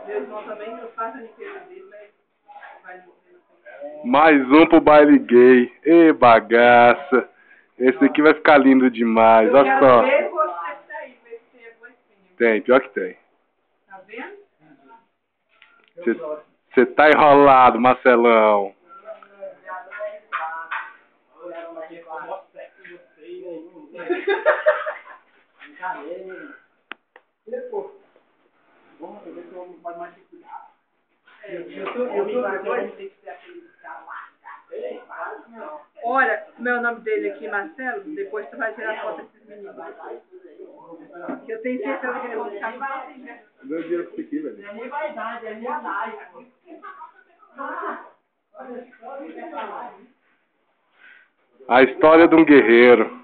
Meu irmão também, eu faço a limpeza dele, mas vai morrer. Mais um pro baile gay. Ê, bagaça. Esse aqui vai ficar lindo demais, Eu olha quero só. ver você sair, ver se tem alguma espinha. Tem, pior que tem. Tá vendo? Você tá enrolado, Marcelão. Olha, como é o nome dele aqui, Marcelo? Depois tu vai tirar foto desses meninos. Eu tenho certeza que eles vão ficar fáceis, né? Deu dinheiro pra você aqui, velho. É minha vaidade, é minha vaidade. A história de um guerreiro.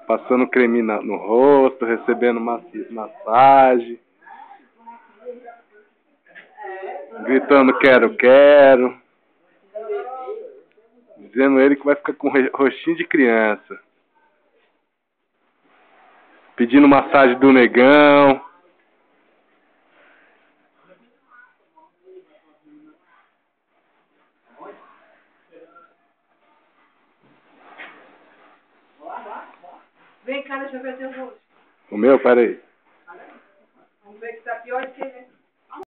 Passando creme no rosto, recebendo massagem. Gritando quero, quero. Dizendo ele que vai ficar com rostinho de criança. Pedindo massagem do negão. Vem cá, deixa eu ver teu rosto. O meu, peraí. Vamos ver que tá pior que ele.